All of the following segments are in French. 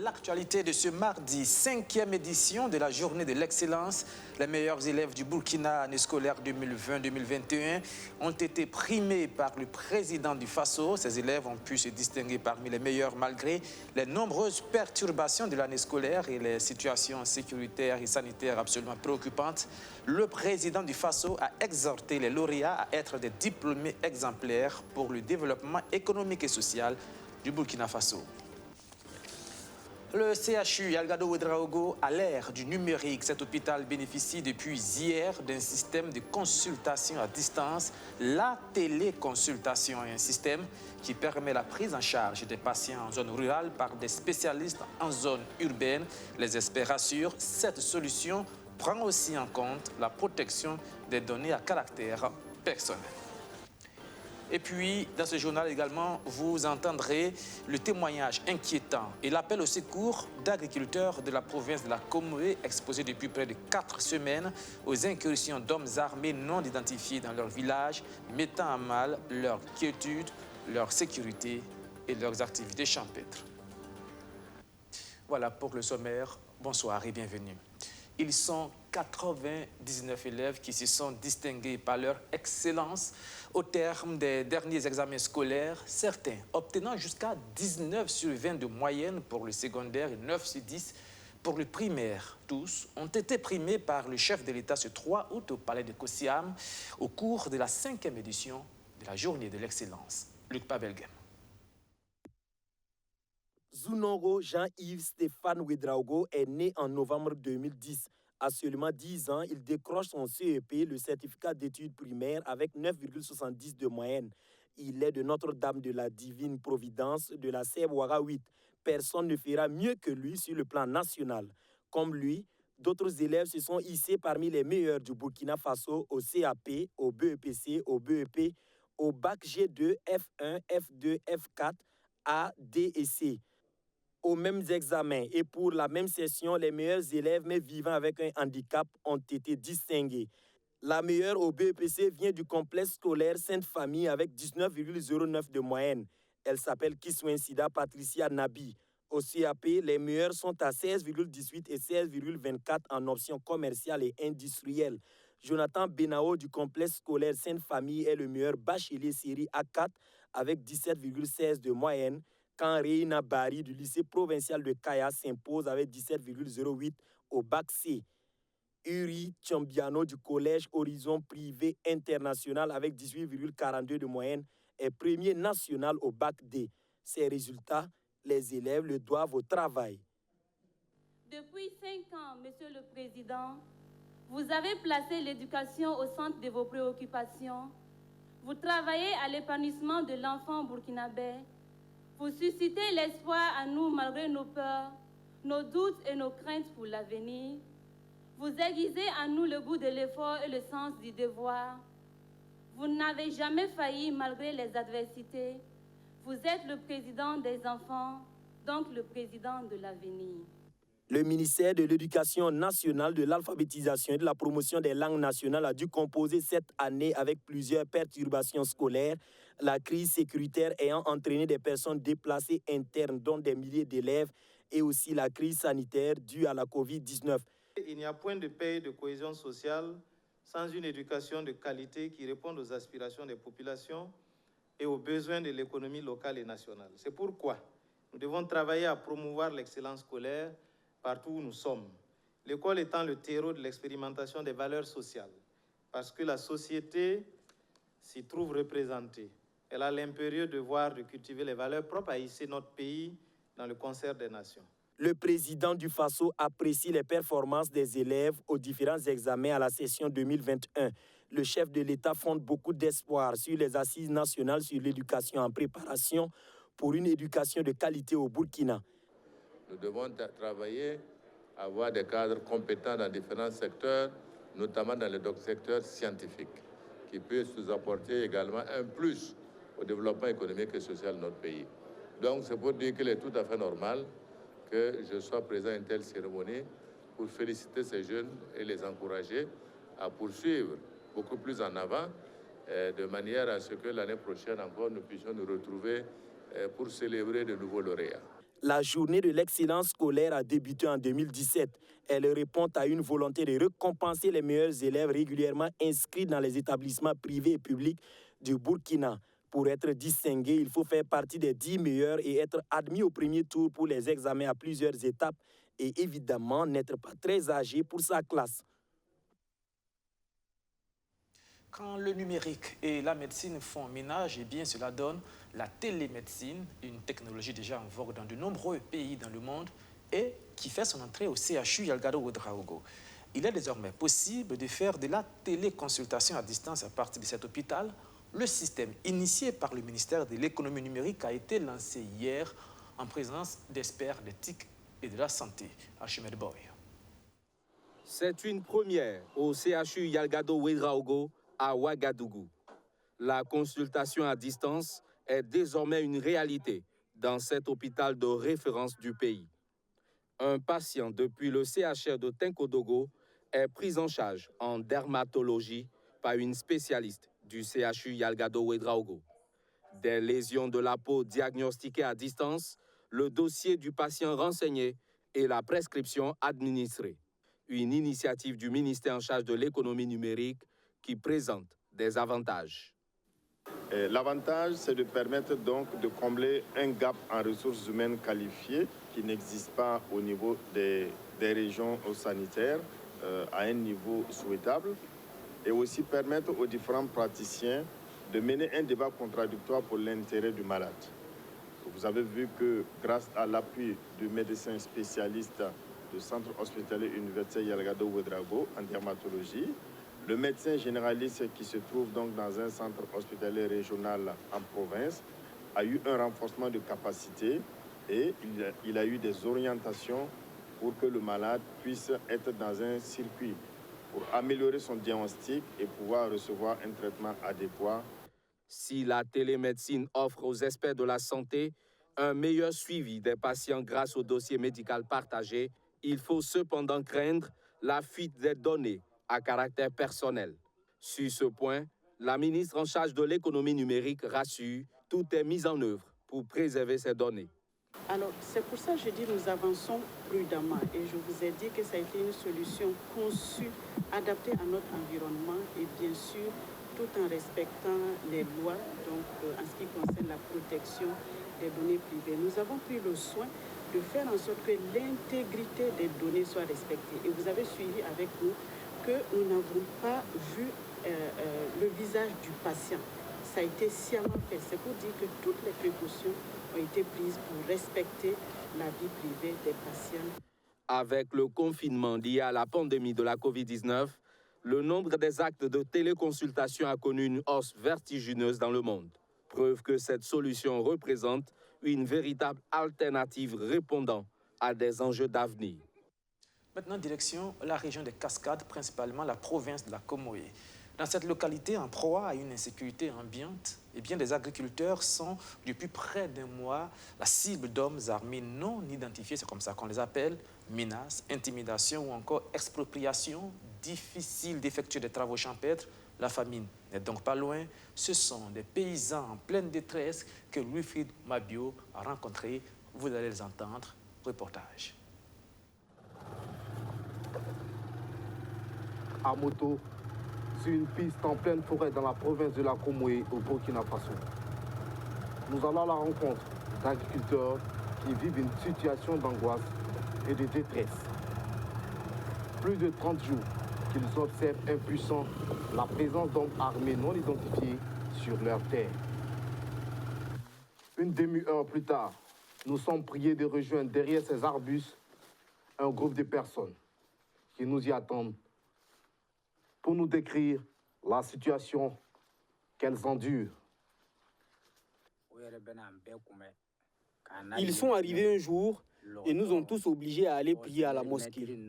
l'actualité de ce mardi, 5e édition de la Journée de l'Excellence. Les meilleurs élèves du Burkina, année scolaire 2020-2021, ont été primés par le président du Faso. Ces élèves ont pu se distinguer parmi les meilleurs malgré les nombreuses perturbations de l'année scolaire et les situations sécuritaires et sanitaires absolument préoccupantes. Le président du Faso a exhorté les lauréats à être des diplômés exemplaires pour le développement économique et social du Burkina Faso. Le CHU Algado Ouedraogo, à l'ère du numérique, cet hôpital bénéficie depuis hier d'un système de consultation à distance, la téléconsultation, un système qui permet la prise en charge des patients en zone rurale par des spécialistes en zone urbaine. Les experts assurent, cette solution prend aussi en compte la protection des données à caractère personnel. Et puis, dans ce journal également, vous entendrez le témoignage inquiétant et l'appel au secours d'agriculteurs de la province de la Comoué, exposés depuis près de 4 semaines aux incursions d'hommes armés non identifiés dans leur village, mettant à mal leur quiétude, leur sécurité et leurs activités champêtres. Voilà pour le sommaire. Bonsoir et bienvenue. Ils sont 99 élèves qui se sont distingués par leur excellence au terme des derniers examens scolaires, certains obtenant jusqu'à 19 sur 20 de moyenne pour le secondaire et 9 sur 10 pour le primaire. Tous ont été primés par le chef de l'État ce 3 août au palais de Kossiam au cours de la 5e édition de la Journée de l'Excellence. Luc Pabelgem. Zunongo Jean-Yves Stéphane Ouedraogo est né en novembre 2010. À seulement 10 ans, il décroche son CEP, le certificat d'études primaires, avec 9,70 de moyenne. Il est de Notre-Dame de la Divine Providence de la Sèbe-Ouaga 8. Personne ne fera mieux que lui sur le plan national. Comme lui, d'autres élèves se sont hissés parmi les meilleurs du Burkina Faso au CAP, au BEPC, au BEP, au bac G2, F1, F2, F4, A, D et C. Aux mêmes examens et pour la même session, les meilleurs élèves mais vivant avec un handicap ont été distingués. La meilleure au BEPC vient du complexe scolaire Sainte-Famille avec 19,09 de moyenne. Elle s'appelle Kiswensida Patricia Nabi. Au CAP, les meilleurs sont à 16,18 et 16,24 en option commerciale et industrielle. Jonathan Benao du complexe scolaire Sainte-Famille est le meilleur bachelier série A4 avec 17,16 de moyenne. Quand Reina Bari du lycée provincial de Kaya s'impose avec 17,08 au bac C. Uri Tchambiano du collège Horizon Privé International avec 18,42 de moyenne est premier national au bac D. Ces résultats, les élèves le doivent au travail. Depuis 5 ans, Monsieur le Président, vous avez placé l'éducation au centre de vos préoccupations. Vous travaillez à l'épanouissement de l'enfant burkinabé. Vous suscitez l'espoir à nous malgré nos peurs, nos doutes et nos craintes pour l'avenir. Vous aiguisez en nous le goût de l'effort et le sens du devoir. Vous n'avez jamais failli malgré les adversités. Vous êtes le président des enfants, donc le président de l'avenir. Le ministère de l'Éducation nationale, de l'alphabétisation et de la promotion des langues nationales a dû composer cette année avec plusieurs perturbations scolaires, la crise sécuritaire ayant entraîné des personnes déplacées internes, dont des milliers d'élèves, et aussi la crise sanitaire due à la COVID-19. Il n'y a point de paix et de cohésion sociale sans une éducation de qualité qui réponde aux aspirations des populations et aux besoins de l'économie locale et nationale. C'est pourquoi nous devons travailler à promouvoir l'excellence scolaire partout où nous sommes. L'école étant le terreau de l'expérimentation des valeurs sociales, parce que la société s'y trouve représentée. Elle a l'impérieux devoir de cultiver les valeurs propres à hisser notre pays dans le concert des nations. Le président du Faso apprécie les performances des élèves aux différents examens à la session 2021. Le chef de l'État fonde beaucoup d'espoir sur les assises nationales sur l'éducation en préparation pour une éducation de qualité au Burkina. Nous devons travailler à avoir des cadres compétents dans différents secteurs, notamment dans le secteur scientifique, qui puissent nous apporter également un plus au développement économique et social de notre pays. Donc c'est pour dire qu'il est tout à fait normal que je sois présent à une telle cérémonie pour féliciter ces jeunes et les encourager à poursuivre beaucoup plus en avant, de manière à ce que l'année prochaine encore nous puissions nous retrouver pour célébrer de nouveaux lauréats. La journée de l'excellence scolaire a débuté en 2017. Elle répond à une volonté de récompenser les meilleurs élèves régulièrement inscrits dans les établissements privés et publics du Burkina. Pour être distingué, il faut faire partie des 10 meilleurs et être admis au premier tour pour les examens à plusieurs étapes et évidemment n'être pas très âgé pour sa classe. Quand le numérique et la médecine font ménage, eh bien cela donne la télémédecine, une technologie déjà en vogue dans de nombreux pays dans le monde et qui fait son entrée au CHU Yalgado Ouedraogo. Il est désormais possible de faire de la téléconsultation à distance à partir de cet hôpital. Le système initié par le ministère de l'économie numérique a été lancé hier en présence d'experts d'éthique et de la santé. Archimède Boy. C'est une première au CHU Yalgado Ouedraogo à Ouagadougou. La consultation à distance est désormais une réalité dans cet hôpital de référence du pays. Un patient depuis le CHR de Tenkodogo est pris en charge en dermatologie par une spécialiste du CHU Yalgado Ouedraogo. Des lésions de la peau diagnostiquées à distance, le dossier du patient renseigné et la prescription administrée. Une initiative du ministère en charge de l'économie numérique qui présente des avantages. L'avantage, c'est de permettre donc de combler un gap en ressources humaines qualifiées qui n'existe pas au niveau des régions sanitaires à un niveau souhaitable et aussi permettre aux différents praticiens de mener un débat contradictoire pour l'intérêt du malade. Vous avez vu que grâce à l'appui du médecin spécialiste du centre hospitalier universitaire Yalgado Ouedraogo en dermatologie, le médecin généraliste qui se trouve donc dans un centre hospitalier régional en province a eu un renforcement de capacité et il a eu des orientations pour que le malade puisse être dans un circuit pour améliorer son diagnostic et pouvoir recevoir un traitement adéquat. Si la télémédecine offre aux experts de la santé un meilleur suivi des patients grâce au dossier médical partagé, il faut cependant craindre la fuite des données à caractère personnel. Sur ce point, la ministre en charge de l'économie numérique rassure, tout est mis en œuvre pour préserver ces données. Alors, c'est pour ça que je dis nous avançons prudemment et je vous ai dit que ça a été une solution conçue, adaptée à notre environnement et bien sûr, tout en respectant les lois, donc en ce qui concerne la protection des données privées. Nous avons pris le soin de faire en sorte que l'intégrité des données soit respectée. Et vous avez suivi avec nous que nous n'avons pas vu le visage du patient. Ça a été sciemment fait. C'est pour dire que toutes les précautions ont été prises pour respecter la vie privée des patients. Avec le confinement lié à la pandémie de la Covid-19, le nombre des actes de téléconsultation a connu une hausse vertigineuse dans le monde. Preuve que cette solution représente une véritable alternative répondant à des enjeux d'avenir. Maintenant, direction la région des Cascades, principalement la province de la Comoé. Dans cette localité en proie à une insécurité ambiante, eh bien, les agriculteurs sont, depuis près d'un mois, la cible d'hommes armés non identifiés, c'est comme ça qu'on les appelle, menaces, intimidations ou encore expropriation. Difficile d'effectuer des travaux champêtres. La famine n'est donc pas loin. Ce sont des paysans en pleine détresse que Wilfried Mabio a rencontrés. Vous allez les entendre. Reportage. À moto, sur une piste en pleine forêt dans la province de la Comoé au Burkina Faso. Nous allons à la rencontre d'agriculteurs qui vivent une situation d'angoisse et de détresse. Plus de 30 jours qu'ils observent impuissants la présence d'hommes armés non identifiés sur leur terre. Une demi-heure plus tard, nous sommes priés de rejoindre derrière ces arbustes un groupe de personnes qui nous y attendent pour nous décrire la situation qu'elles endurent. Ils sont arrivés un jour et nous ont tous obligés à aller prier à la mosquée.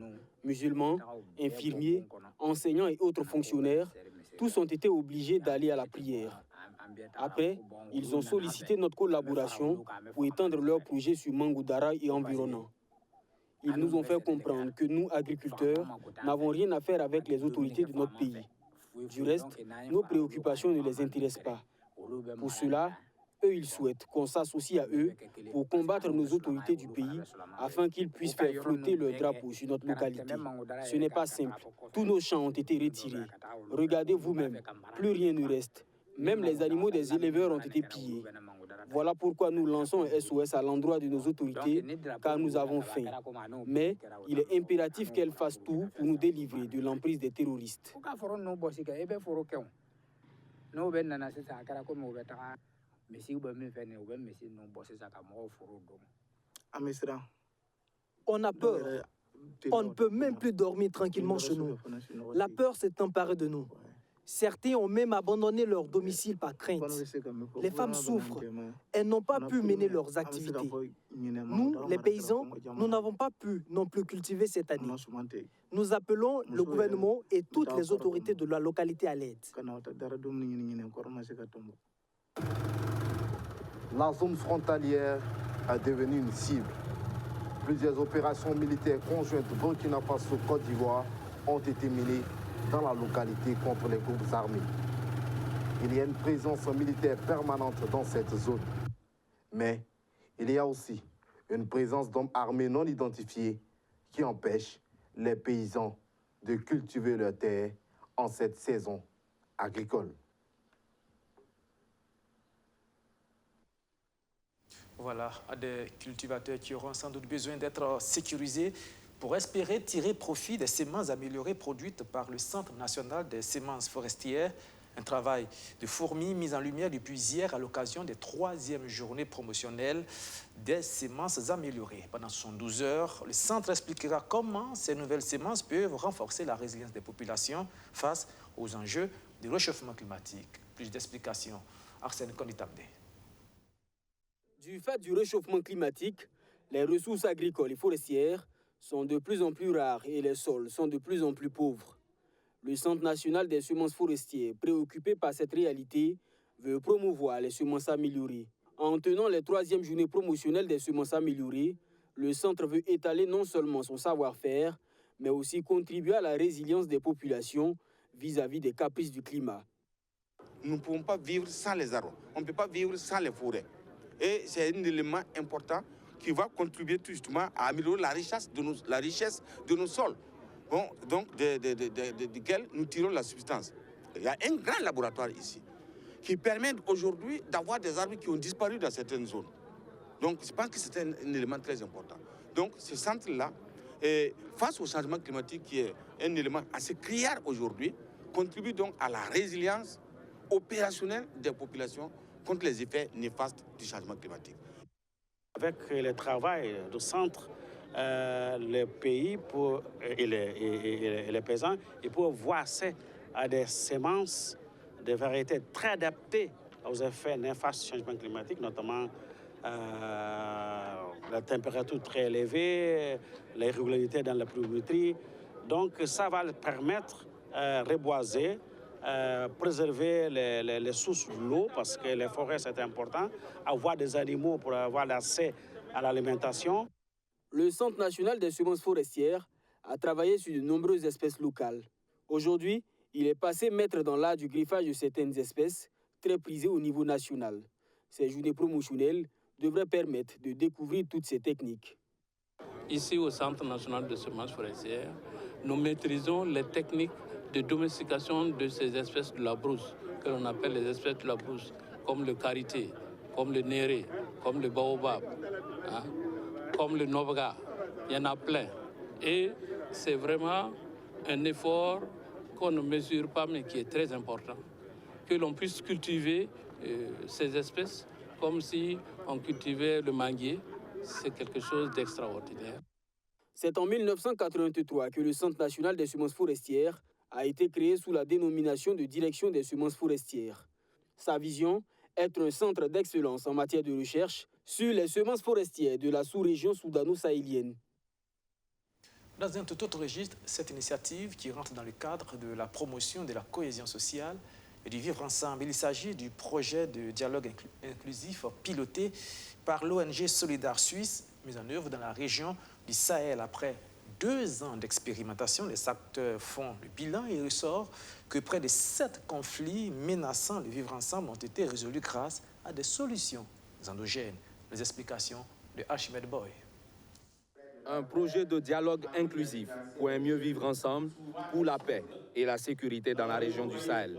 Musulmans, infirmiers, enseignants et autres fonctionnaires, tous ont été obligés d'aller à la prière. Après, ils ont sollicité notre collaboration pour étendre leur projet sur Mangoudara et environnants. Ils nous ont fait comprendre que nous, agriculteurs, n'avons rien à faire avec les autorités de notre pays. Du reste, nos préoccupations ne les intéressent pas. Pour cela, Eux, ils souhaitent qu'on s'associe à eux pour combattre nos autorités du pays afin qu'ils puissent faire flotter leur drapeau sur notre localité. Ce n'est pas simple. Tous nos champs ont été retirés. Regardez vous-même, plus rien ne reste. Même les animaux des éleveurs ont été pillés. Voilà pourquoi nous lançons un SOS à l'endroit de nos autorités, car nous avons faim. Mais il est impératif qu'elles fassent tout pour nous délivrer de l'emprise des terroristes. On a peur. On ne peut même plus dormir tranquillement chez nous. La peur s'est emparée de nous. Certains ont même abandonné leur domicile par crainte. Les femmes souffrent. Elles n'ont pas pu mener leurs activités. Nous, les paysans, nous n'avons pas pu non plus cultiver cette année. Nous appelons le gouvernement et toutes les autorités de la localité à l'aide. La zone frontalière est devenue une cible. Plusieurs opérations militaires conjointes Burkina Faso-Côte d'Ivoire ont été menées dans la localité contre les groupes armés. Il y a une présence militaire permanente dans cette zone. Mais il y a aussi une présence d'hommes armés non identifiés qui empêchent les paysans de cultiver leurs terres en cette saison agricole. Voilà, des cultivateurs qui auront sans doute besoin d'être sécurisés pour espérer tirer profit des semences améliorées produites par le Centre national des semences forestières. Un travail de fourmi mis en lumière depuis hier à l'occasion des 3e journées promotionnelles des semences améliorées. Pendant 72 heures, le centre expliquera comment ces nouvelles semences peuvent renforcer la résilience des populations face aux enjeux du réchauffement climatique. Plus d'explications, Arsène Konitambe. Du fait du réchauffement climatique, les ressources agricoles et forestières sont de plus en plus rares et les sols sont de plus en plus pauvres. Le Centre national des semences forestières, préoccupé par cette réalité, veut promouvoir les semences améliorées. En tenant les 3e journées promotionnelles des semences améliorées, le centre veut étaler non seulement son savoir-faire, mais aussi contribuer à la résilience des populations vis-à-vis des caprices du climat. Nous ne pouvons pas vivre sans les arbres, on ne peut pas vivre sans les forêts. Et c'est un élément important qui va contribuer tout justement à améliorer la richesse de nos sols, bon, donc desquels nous tirons la substance. Il y a un grand laboratoire ici qui permet aujourd'hui d'avoir des arbres qui ont disparu dans certaines zones. Donc je pense que c'est un élément très important. Donc ce centre-là, face au changement climatique qui est un élément assez criard aujourd'hui, contribue donc à la résilience opérationnelle des populations contre les effets néfastes du changement climatique. Avec le travail du centre, les pays et les paysans, ils peuvent voir des semences, des variétés très adaptées aux effets néfastes du changement climatique, notamment la température très élevée, l'irrégularité dans la pluviométrie. Donc ça va leur permettre de reboiser, préserver les sources de l'eau, parce que les forêts c'est important, avoir des animaux pour avoir l'accès à l'alimentation. Le Centre national des semences forestières a travaillé sur de nombreuses espèces locales. Aujourd'hui, il est passé maître dans l'art du griffage de certaines espèces, très prisées au niveau national. Ces journées promotionnelles devraient permettre de découvrir toutes ces techniques. Ici, au Centre national de semences forestières, nous maîtrisons les techniques de domestication de ces espèces de la brousse, que l'on appelle les espèces de la brousse, comme le karité, comme le néré, comme le baobab, comme le novga. Il y en a plein. Et c'est vraiment un effort qu'on ne mesure pas, mais qui est très important. Que l'on puisse cultiver ces espèces comme si on cultivait le manguier, c'est quelque chose d'extraordinaire. C'est en 1983 que le Centre national des semences forestières a été créé sous la dénomination de Direction des semences forestières. Sa vision, être un centre d'excellence en matière de recherche sur les semences forestières de la sous-région soudano-sahélienne. Dans un tout autre registre, cette initiative qui rentre dans le cadre de la promotion de la cohésion sociale et du vivre ensemble. Il s'agit du projet de dialogue inclusif piloté par l'ONG Solidar Suisse, mis en œuvre dans la région du Sahel après 2 ans d'expérimentation, les acteurs font le bilan et il ressort que près de 7 conflits menaçant le vivre ensemble ont été résolus grâce à des solutions endogènes. Les explications de Archimède Boy. Un projet de dialogue inclusif pour un mieux vivre ensemble, pour la paix et la sécurité dans la région du Sahel.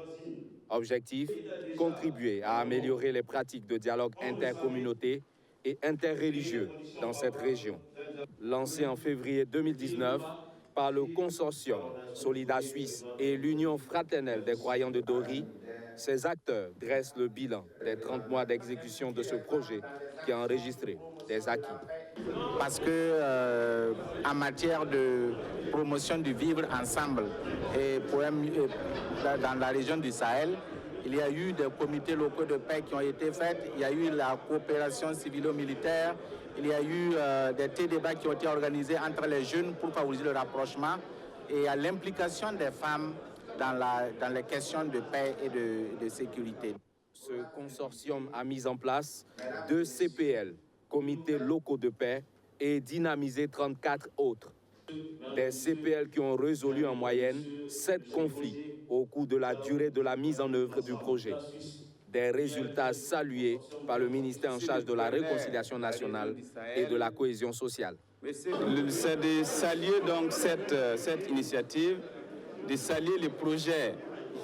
Objectif, contribuer à améliorer les pratiques de dialogue intercommunauté et interreligieux dans cette région. Lancé en février 2019 par le consortium Solida Suisse et l'Union fraternelle des croyants de Dori, ces acteurs dressent le bilan des 30 mois d'exécution de ce projet qui a enregistré des acquis. Parce que en matière de promotion du vivre ensemble et dans la région du Sahel, il y a eu des comités locaux de paix qui ont été faits, il y a eu la coopération civilo-militaire, il y a eu des débats qui ont été organisés entre les jeunes pour favoriser le rapprochement et à l'implication des femmes dans les questions de paix et de sécurité. Ce consortium a mis en place 2 CPL, comités locaux de paix, et dynamisé 34 autres. Des CPL qui ont résolu en moyenne 7 conflits au cours de la durée de la mise en œuvre du projet. Des résultats salués par le ministère en charge de la réconciliation nationale et de la cohésion sociale. C'est de saluer donc cette initiative, de saluer le projet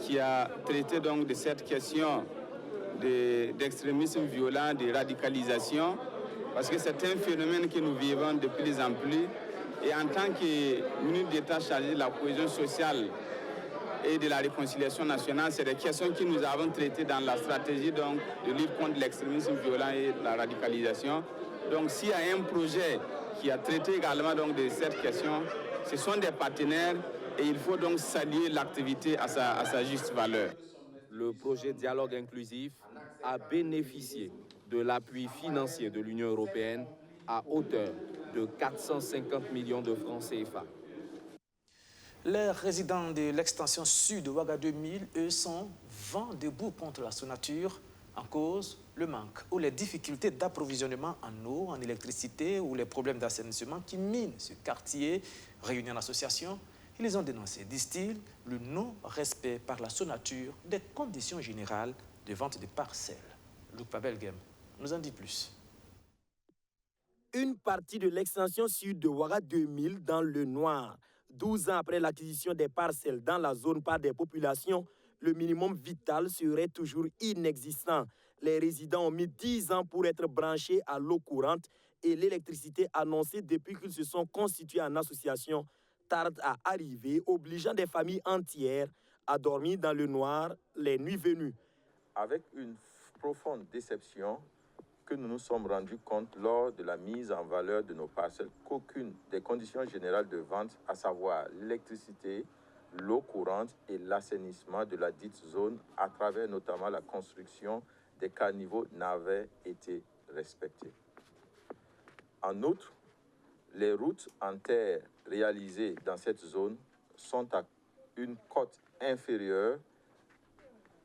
qui a traité donc de cette question d'extrémisme violent, de radicalisation, parce que c'est un phénomène que nous vivons de plus en plus. Et en tant que ministre d'État chargé de la cohésion sociale et de la réconciliation nationale, c'est des questions que nous avons traitées dans la stratégie donc, de lutte contre l'extrémisme violent et la radicalisation. Donc s'il y a un projet qui a traité également donc, de cette question, ce sont des partenaires et il faut donc saluer l'activité à sa juste valeur. Le projet Dialogue inclusif a bénéficié de l'appui financier de l'Union européenne à hauteur de 450 millions de francs CFA. Les résidents de l'extension sud de Ouaga 2000, eux, sont vent debout contre la sous-nature. En cause, le manque ou les difficultés d'approvisionnement en eau, en électricité ou les problèmes d'assainissement qui minent ce quartier. Réunis en association, ils ont dénoncé, disent-ils, le non-respect par la sous-nature des conditions générales de vente de parcelles. Luc Pabelgem nous en dit plus. Une partie de l'extension sud de Ouaga 2000 dans le noir. 12 ans après l'acquisition des parcelles dans la zone par des populations, le minimum vital serait toujours inexistant. Les résidents ont mis 10 ans pour être branchés à l'eau courante et l'électricité annoncée depuis qu'ils se sont constitués en association tarde à arriver, obligeant des familles entières à dormir dans le noir les nuits venues. Avec une profonde déception, que nous nous sommes rendus compte lors de la mise en valeur de nos parcelles qu'aucune des conditions générales de vente, à savoir l'électricité, l'eau courante et l'assainissement de la dite zone, à travers notamment la construction des caniveaux, n'avaient été respectées. En outre, les routes en terre réalisées dans cette zone sont à une cote inférieure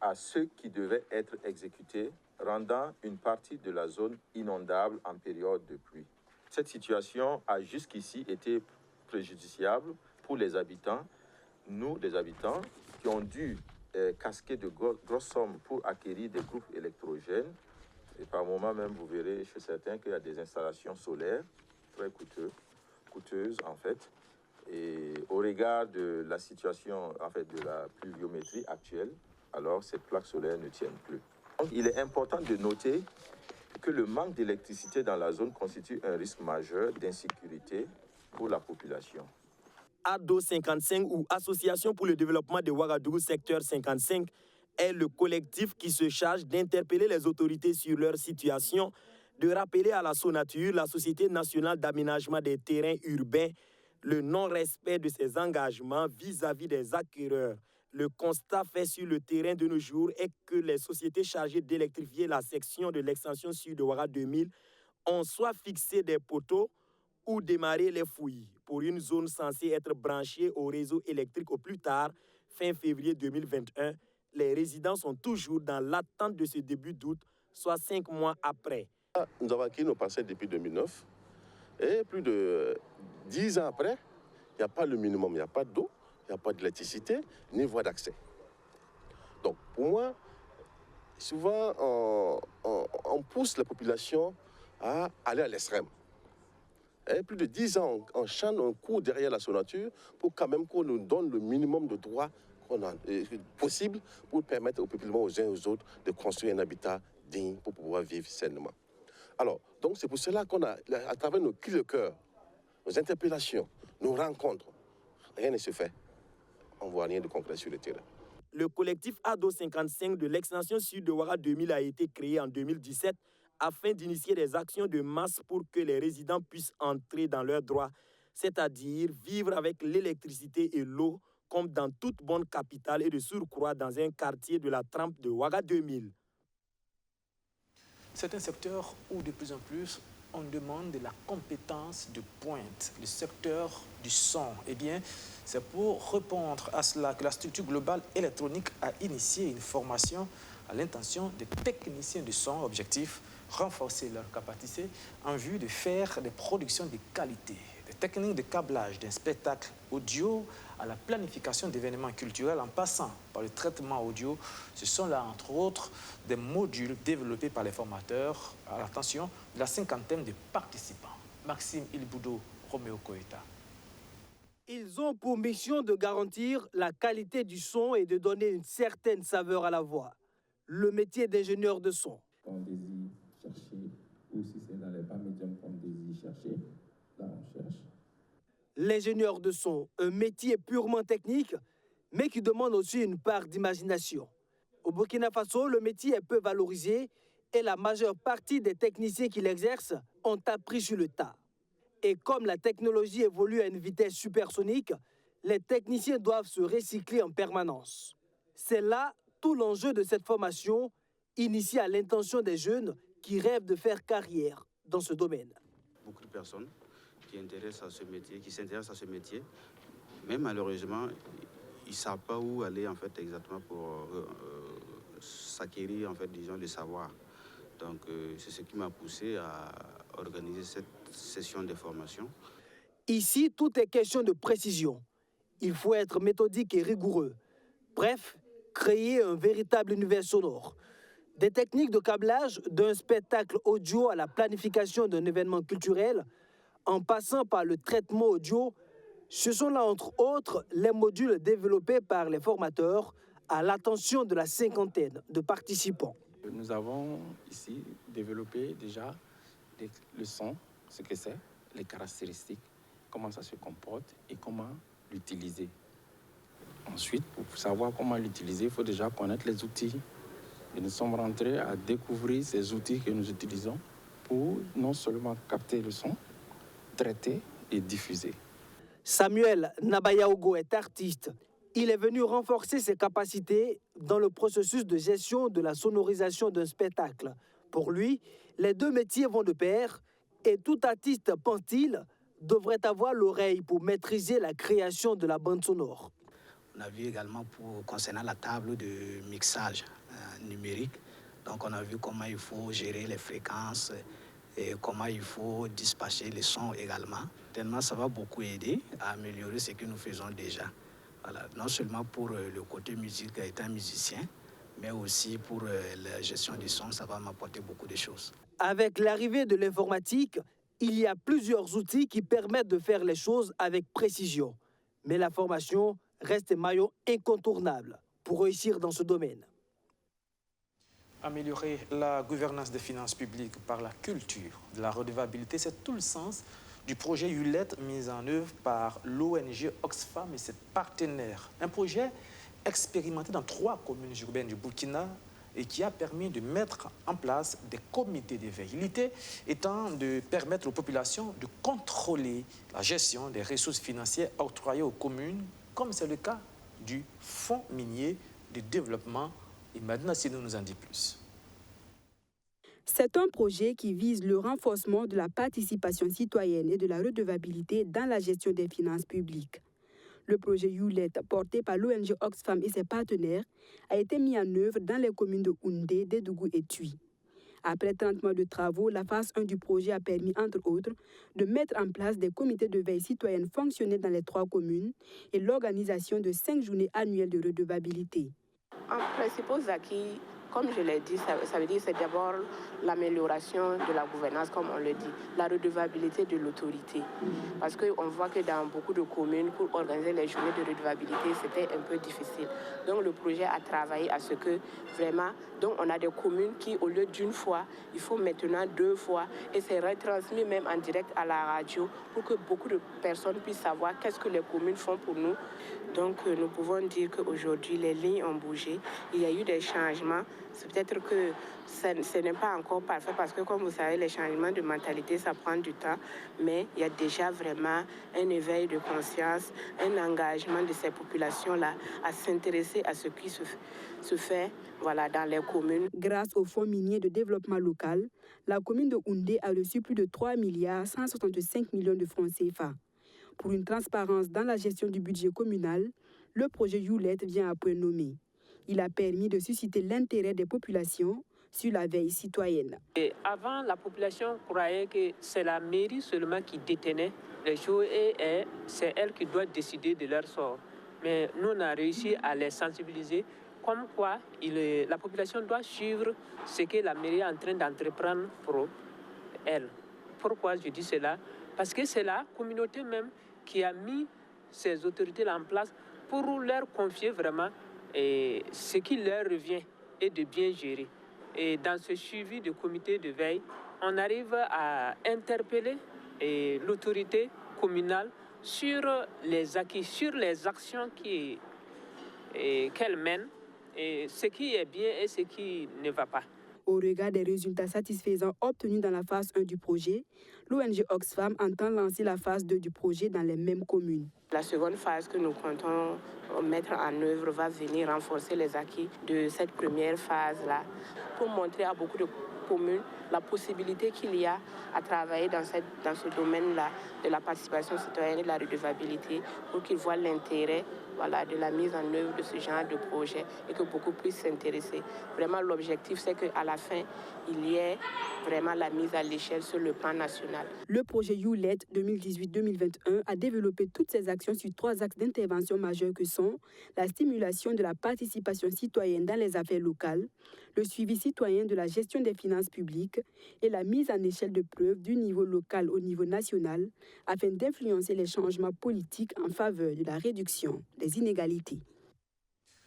à ceux qui devaient être exécutés, rendant une partie de la zone inondable en période de pluie. Cette situation a jusqu'ici été préjudiciable pour les habitants, nous les habitants, qui ont dû casquer de grosses sommes pour acquérir des groupes électrogènes. Et par moment même, vous verrez chez certains qu'il y a des installations solaires très coûteuses en fait. Et au regard de la situation, en fait, de la pluviométrie actuelle, alors ces plaques solaires ne tiennent plus. Donc, il est important de noter que le manque d'électricité dans la zone constitue un risque majeur d'insécurité pour la population. ADO 55 ou Association pour le développement de Ouagadougou secteur 55 est le collectif qui se charge d'interpeller les autorités sur leur situation, de rappeler à la SONATUR, la Société nationale d'aménagement des terrains urbains, le non-respect de ses engagements vis-à-vis des acquéreurs. Le constat fait sur le terrain de nos jours est que les sociétés chargées d'électrifier la section de l'extension sud de Ouaga 2000 ont soit fixé des poteaux ou démarré les fouilles pour une zone censée être branchée au réseau électrique au plus tard, fin février 2021. Les résidents sont toujours dans l'attente de ce début d'août, soit 5 mois après. Nous avons acquis nos parcelles depuis 2009 et plus de 10 ans après, il n'y a pas le minimum, il n'y a pas d'eau, il n'y a pas d'électricité, ni voie d'accès. Donc, pour moi, souvent, on pousse la population à aller à l'extrême. Plus de 10 ans, on chante, on court derrière la nature pour quand même qu'on nous donne le minimum de droits possible pour permettre au peuplement, aux uns et aux autres, de construire un habitat digne pour pouvoir vivre sainement. Alors, donc c'est pour cela qu'on a, à travers nos cris de cœur, nos interpellations, nos rencontres, rien ne se fait. On ne voit rien de concret sur le terrain. Le collectif ADO 55 de l'extension sud de Ouaga 2000 a été créé en 2017 afin d'initier des actions de masse pour que les résidents puissent entrer dans leurs droits, c'est-à-dire vivre avec l'électricité et l'eau comme dans toute bonne capitale et de surcroît dans un quartier de la trempe de Ouaga 2000. C'est un secteur où de plus en plus on demande de la compétence de pointe, le secteur du son. Eh bien, c'est pour répondre à cela que la structure globale électronique a initié une formation à l'intention des techniciens du son. Objectif, renforcer leur capacité en vue de faire des productions de qualité. Des techniques de câblage d'un spectacle audio à la planification d'événements culturels en passant par le traitement audio. Ce sont là, entre autres, des modules développés par les formateurs à l'attention de la cinquantaine de participants. Maxime Ilboudo, Roméo Koeta. Ils ont pour mission de garantir la qualité du son et de donner une certaine saveur à la voix. Le métier d'ingénieur de son. On désire chercher, ou si c'est dans les bas médiums qu'on désire chercher, là on cherche. L'ingénieur de son, un métier purement technique, mais qui demande aussi une part d'imagination. Au Burkina Faso, le métier est peu valorisé et la majeure partie des techniciens qui l'exercent ont appris sur le tas. Et comme la technologie évolue à une vitesse supersonique, les techniciens doivent se recycler en permanence. C'est là tout l'enjeu de cette formation, initiée à l'intention des jeunes qui rêvent de faire carrière dans ce domaine. Beaucoup de personnes qui s'intéressent à ce métier, mais malheureusement, ils ne savent pas où aller en fait, exactement pour s'acquérir en fait, disons, le savoir. Donc c'est ce qui m'a poussé à organiser cette session de formation. Ici, tout est question de précision. Il faut être méthodique et rigoureux. Bref, créer un véritable univers sonore. Des techniques de câblage d'un spectacle audio à la planification d'un événement culturel, en passant par le traitement audio, ce sont là, entre autres, les modules développés par les formateurs à l'attention de la cinquantaine de participants. Nous avons ici développé déjà le son, ce que c'est, les caractéristiques, comment ça se comporte et comment l'utiliser. Ensuite, pour savoir comment l'utiliser, il faut déjà connaître les outils. Et nous sommes rentrés à découvrir ces outils que nous utilisons pour non seulement capter le son, traiter et diffuser. Samuel Nabayaogo est artiste. Il est venu renforcer ses capacités dans le processus de gestion de la sonorisation d'un spectacle. Pour lui, les deux métiers vont de pair et tout artiste, pense-t-il, devrait avoir l'oreille pour maîtriser la création de la bande sonore. On a vu également concernant la table de mixage numérique. Donc on a vu comment il faut gérer les fréquences et comment il faut dispatcher les sons également. Tellement ça va beaucoup aider à améliorer ce que nous faisons déjà. Voilà. Non seulement pour le côté musique étant musicien, mais aussi pour la gestion du son, ça va m'apporter beaucoup de choses. Avec l'arrivée de l'informatique, il y a plusieurs outils qui permettent de faire les choses avec précision. Mais la formation reste un maillon incontournable pour réussir dans ce domaine. Améliorer la gouvernance des finances publiques par la culture de la redevabilité, c'est tout le sens du projet ULET mis en œuvre par l'ONG Oxfam et ses partenaires. Un projet expérimenté dans 3 communes urbaines du Burkina et qui a permis de mettre en place des comités d'éveil. L'idée étant de permettre aux populations de contrôler la gestion des ressources financières octroyées aux communes, comme c'est le cas du Fonds minier de développement. Et maintenant, Sinou nous en dit plus. C'est un projet qui vise le renforcement de la participation citoyenne et de la redevabilité dans la gestion des finances publiques. Le projet ULET, porté par l'ONG Oxfam et ses partenaires, a été mis en œuvre dans les communes de Houndé, Dédougou et Tui. Après 30 mois de travaux, la phase 1 du projet a permis, entre autres, de mettre en place des comités de veille citoyenne fonctionnels dans les 3 communes et l'organisation de 5 journées annuelles de redevabilité. En principaux acquis, comme je l'ai dit, ça veut dire que c'est d'abord l'amélioration de la gouvernance, comme on le dit, la redevabilité de l'autorité. Parce qu'on voit que dans beaucoup de communes, pour organiser les journées de redevabilité, c'était un peu difficile. Donc le projet a travaillé à ce que vraiment, donc on a des communes qui, au lieu d'une fois, il faut maintenant 2 fois, et c'est retransmis même en direct à la radio pour que beaucoup de personnes puissent savoir qu'est-ce que les communes font pour nous. Donc nous pouvons dire qu'aujourd'hui, les lignes ont bougé, il y a eu des changements. C'est peut-être que ce n'est pas encore parfait parce que, comme vous savez, les changements de mentalité, ça prend du temps. Mais il y a déjà vraiment un éveil de conscience, un engagement de ces populations-là à s'intéresser à ce qui se fait dans les communes. Grâce au Fonds minier de développement local, la commune de Houndé a reçu plus de 3 milliards 165 millions de francs CFA. Pour une transparence dans la gestion du budget communal, le projet Youlet vient à point nommé. Il a permis de susciter l'intérêt des populations sur la veille citoyenne. Et avant, la population croyait que c'est la mairie seulement qui détenait les choses et c'est elle qui doit décider de leur sort. Mais nous, on a réussi à les sensibiliser comme quoi la population doit suivre ce que la mairie est en train d'entreprendre pour elle. Pourquoi je dis cela? Parce que c'est la communauté même qui a mis ces autorités-là en place pour leur confier vraiment ce qui leur revient est de bien gérer. Et dans ce suivi de comité de veille, on arrive à interpeller l'autorité communale sur les acquis, sur les actions qu'elle mène, et ce qui est bien et ce qui ne va pas. Au regard des résultats satisfaisants obtenus dans la phase 1 du projet, l'ONG Oxfam entend lancer la phase 2 du projet dans les mêmes communes. La seconde phase que nous comptons mettre en œuvre va venir renforcer les acquis de cette première phase-là pour montrer à beaucoup de communes la possibilité qu'il y a à travailler dans ce domaine-là de la participation citoyenne et de la redevabilité pour qu'ils voient l'intérêt de la mise en œuvre de ce genre de projet et que beaucoup puissent s'intéresser. Vraiment, l'objectif, c'est qu'à la fin, il y ait vraiment la mise à l'échelle sur le plan national. Le projet Youlet 2018-2021 a développé toutes ses actions sur 3 axes d'intervention majeurs que sont la stimulation de la participation citoyenne dans les affaires locales, le suivi citoyen de la gestion des finances publiques et la mise en échelle de preuves du niveau local au niveau national afin d'influencer les changements politiques en faveur de la réduction des inégalités.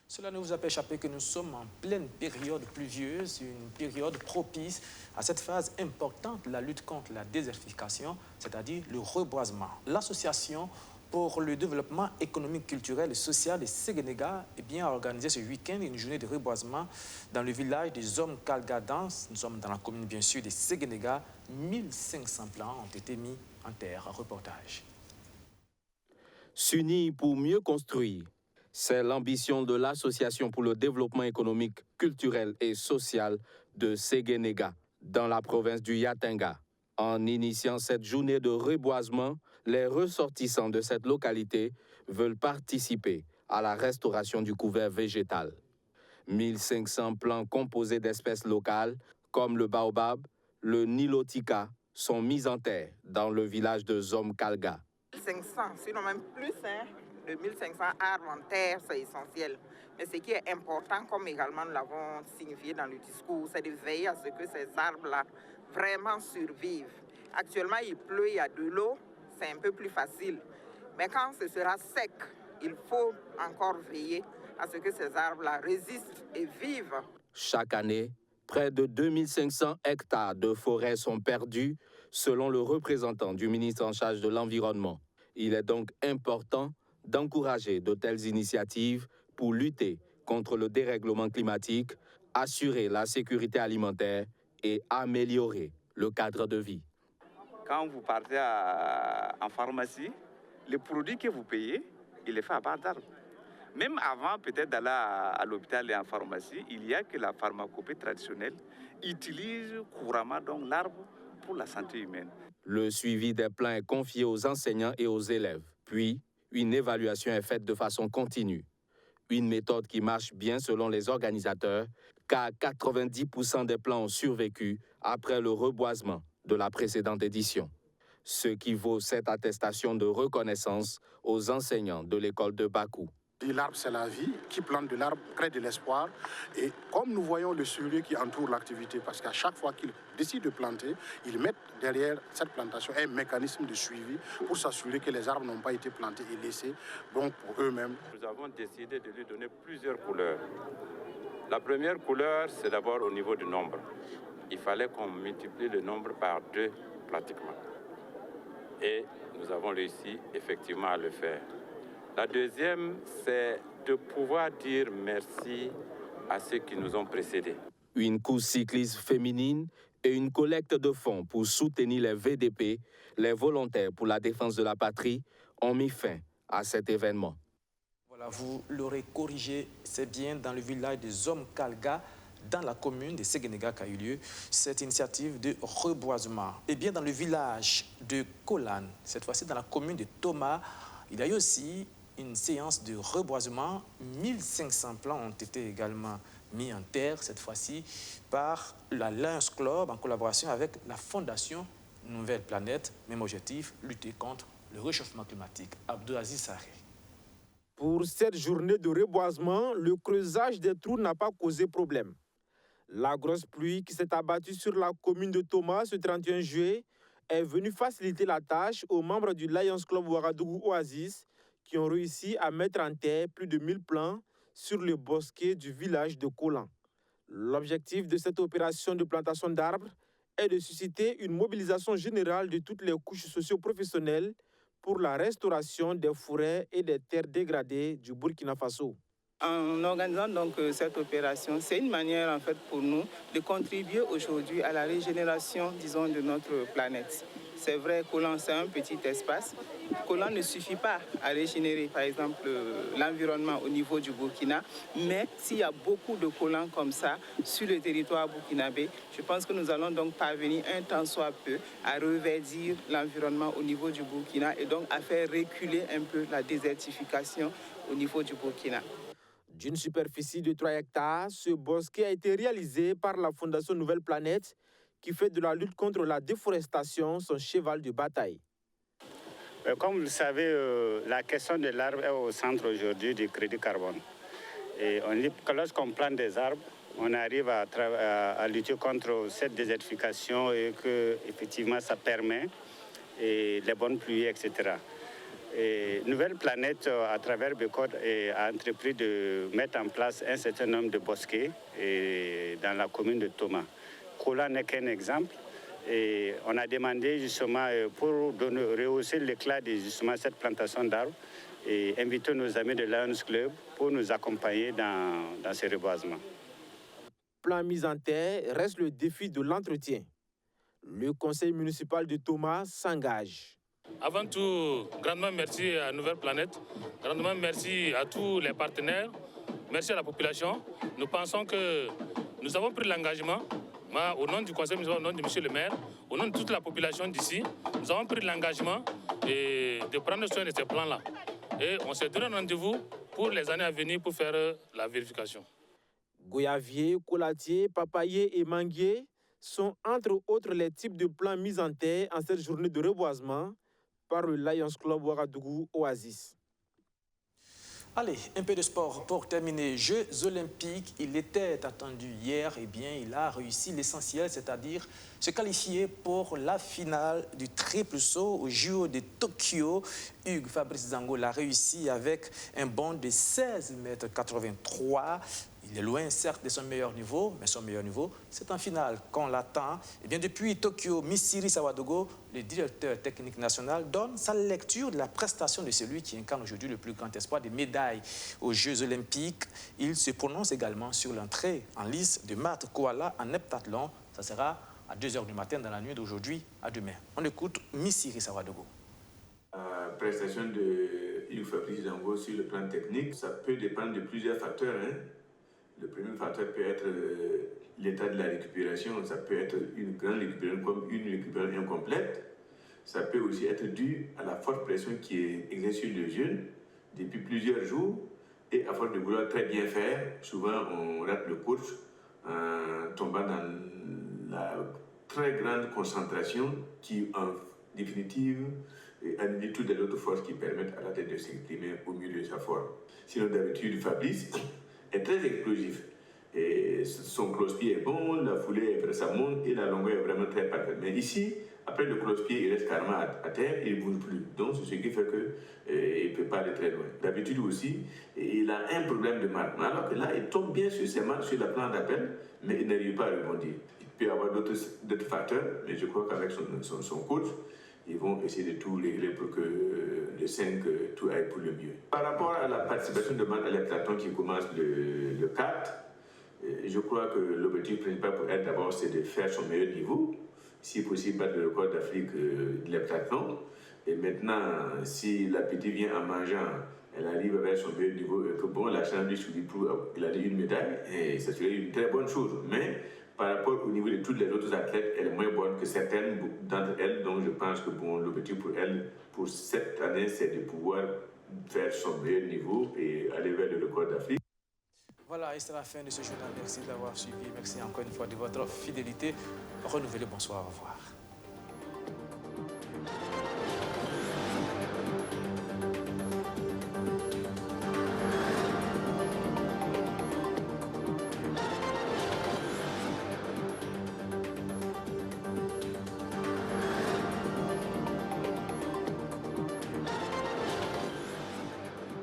Cela ne vous a pas échappé que nous sommes en pleine période pluvieuse, une période propice à cette phase importante de la lutte contre la désertification, c'est-à-dire le reboisement. L'association pour le développement économique, culturel et social de Séguénéga a organisé ce week-end une journée de reboisement dans le village des Hommes Kalgadans. Nous sommes dans la commune, bien sûr, de Séguénéga. 1500 plants ont été mis en terre. Reportage. S'unir pour mieux construire. C'est l'ambition de l'Association pour le développement économique, culturel et social de Séguénéga, dans la province du Yatenga. En initiant cette journée de reboisement, les ressortissants de cette localité veulent participer à la restauration du couvert végétal. 1500 plants composés d'espèces locales, comme le baobab, le nilotica, sont mis en terre dans le village de Zomkalga. 500, sinon même plus, de 1500 arbres en terre, c'est essentiel. Mais ce qui est important, comme également nous l'avons signifié dans le discours, c'est de veiller à ce que ces arbres-là vraiment survivent. Actuellement, il pleut, il y a de l'eau, c'est un peu plus facile. Mais quand ce sera sec, il faut encore veiller à ce que ces arbres-là résistent et vivent. Chaque année, près de 2500 hectares de forêt sont perdus, selon le représentant du ministre en charge de l'Environnement. Il est donc important d'encourager de telles initiatives pour lutter contre le dérèglement climatique, assurer la sécurité alimentaire et améliorer le cadre de vie. Quand vous partez en pharmacie, les produits que vous payez, il est fait à base d'arbres. Même avant peut-être d'aller à l'hôpital et en pharmacie, il y a que la pharmacopée traditionnelle utilise couramment donc l'arbre pour la santé humaine. Le suivi des plans est confié aux enseignants et aux élèves. Puis, une évaluation est faite de façon continue. Une méthode qui marche bien selon les organisateurs, car 90% des plants ont survécu après le reboisement de la précédente édition. Ce qui vaut cette attestation de reconnaissance aux enseignants de l'école de Bakou. L'arbre, c'est la vie. Qui plante de l'arbre crée de l'espoir. Et comme nous voyons le suivi qui entoure l'activité, parce qu'à chaque fois qu'ils décident de planter, ils mettent derrière cette plantation un mécanisme de suivi pour s'assurer que les arbres n'ont pas été plantés et laissés donc pour eux-mêmes. Nous avons décidé de lui donner plusieurs couleurs. La première couleur, c'est d'abord au niveau du nombre. Il fallait qu'on multiplie le nombre par 2 pratiquement. Et nous avons réussi effectivement à le faire. La deuxième, c'est de pouvoir dire merci à ceux qui nous ont précédés. Une course cycliste féminine et une collecte de fonds pour soutenir les VDP, les volontaires pour la défense de la patrie, ont mis fin à cet événement. Voilà, vous l'aurez corrigé, c'est bien dans le village de Zomkalga, dans la commune de Séguénéga qu'a eu lieu cette initiative de reboisement. Et bien dans le village de Kolan, cette fois-ci dans la commune de Toma, il y a eu aussi une séance de reboisement. 1500 plants ont été également mis en terre, cette fois-ci, par la Lions Club en collaboration avec la Fondation Nouvelle Planète. Même objectif, lutter contre le réchauffement climatique. Abdelaziz Sarré. Pour cette journée de reboisement, le creusage des trous n'a pas causé problème. La grosse pluie qui s'est abattue sur la commune de Toma ce 31 juillet est venue faciliter la tâche aux membres du Lions Club Ouagadougou Oasis qui ont réussi à mettre en terre plus de 1000 plants sur le bosquet du village de Kolan. L'objectif de cette opération de plantation d'arbres est de susciter une mobilisation générale de toutes les couches socio-professionnelles pour la restauration des forêts et des terres dégradées du Burkina Faso. En organisant donc cette opération, c'est une manière en fait pour nous de contribuer aujourd'hui à la régénération, disons, de notre planète. C'est vrai, Kolan, c'est un petit espace. Kolan ne suffit pas à régénérer, par exemple, l'environnement au niveau du Burkina, mais s'il y a beaucoup de Kolan comme ça sur le territoire burkinabé, je pense que nous allons donc parvenir un tant soit peu à reverdir l'environnement au niveau du Burkina et donc à faire reculer un peu la désertification au niveau du Burkina. D'une superficie de 3 hectares, ce bosquet a été réalisé par la Fondation Nouvelle Planète qui fait de la lutte contre la déforestation son cheval de bataille. Comme vous le savez, la question de l'arbre est au centre aujourd'hui du crédit carbone. Et on dit que lorsqu'on plante des arbres, on arrive à lutter contre cette désertification et que effectivement ça permet les bonnes pluies, etc. Et Nouvelle Planète, à travers BECOD, a entrepris de mettre en place un certain nombre de bosquets dans la commune de Toma. Kola n'est qu'un exemple. Et on a demandé justement pour rehausser l'éclat de justement cette plantation d'arbres et inviter nos amis de Lions Club pour nous accompagner dans ces reboisements. Plan mis en terre reste le défi de l'entretien. Le conseil municipal de Toma s'engage. Avant tout, grandement merci à Nouvelle Planète, grandement merci à tous les partenaires, merci à la population. Nous pensons que nous avons pris l'engagement, au nom du conseil municipal, au nom de monsieur le maire, au nom de toute la population d'ici, nous avons pris l'engagement de prendre soin de ces plans-là. Et on s'est donné rendez-vous pour les années à venir pour faire la vérification. Goyavier, coulatier, papayer et manguier sont entre autres les types de plants mis en terre en cette journée de reboisement par le Lions Club Ouagadougou Oasis. Allez, un peu de sport pour terminer. Jeux olympiques, il était attendu hier, eh bien, il a réussi l'essentiel, c'est-à-dire se qualifier pour la finale du triple saut au JO de Tokyo. Hugues Fabrice Zango l'a réussi avec un bond de 16,83 m. Il est loin, certes, de son meilleur niveau, mais son meilleur niveau, c'est en finale qu'on l'attend. Eh bien, depuis Tokyo, Missiri Sawadogo, le directeur technique national, donne sa lecture de la prestation de celui qui incarne aujourd'hui le plus grand espoir des médailles aux Jeux olympiques. Il se prononce également sur l'entrée en lice de Matt Koala en heptathlon. Ça sera à 2 h du matin dans la nuit d'aujourd'hui à demain. On écoute Missiri Sawadogo. Prestation de Hugues Fabrice Zango sur le plan technique, ça peut dépendre de plusieurs facteurs. Le premier facteur peut être l'état de la récupération. Ça peut être une grande récupération comme une récupération incomplète. Ça peut aussi être dû à la forte pression qui est exercée sur le jeune depuis plusieurs jours. Et à force de vouloir très bien faire, souvent on rate le coach en tombant dans la très grande concentration qui, en définitive, annule toutes les autres forces qui permettent à la tête de s'exprimer au mieux de sa forme. Sinon, d'habitude, Fabrice est très explosif. Et son cross-pied est bon, la foulée, ça monte et la longueur est vraiment très parfaite. Mais ici, après le cross-pied, il reste carrément à terre et il ne bouge plus. Donc, c'est ce qui fait qu'il ne peut pas aller très loin. D'habitude aussi, il a un problème de marque. Alors que là, il tombe bien sur ses marques, sur la plan d'appel, mais il n'arrive pas à rebondir. Il peut y avoir d'autres facteurs, mais je crois qu'avec son coach, ils vont essayer de tout régler pour que le 5, tout aille pour le mieux. Par rapport à la participation de Matt Alep-Platon qui commence le 4, je crois que l'objectif principal pour elle d'abord, c'est de faire son meilleur niveau, si possible battre le record d'Afrique de l'heptathlon. Et maintenant, si la petite vient en mangeant, elle arrive avec son meilleur niveau, et que bon, la chance lui suffit pour gagner une médaille, et ça serait une très bonne chose. Mais par rapport au niveau de toutes les autres athlètes, elle est moins bonne que certaines d'entre elles. Donc je pense que bon, l'objectif pour elle, pour cette année, c'est de pouvoir faire son meilleur niveau et aller vers le record d'Afrique. Voilà, et c'est la fin de ce journal. Merci d'avoir suivi. Merci encore une fois de votre fidélité. Renouvelez, bonsoir, au revoir.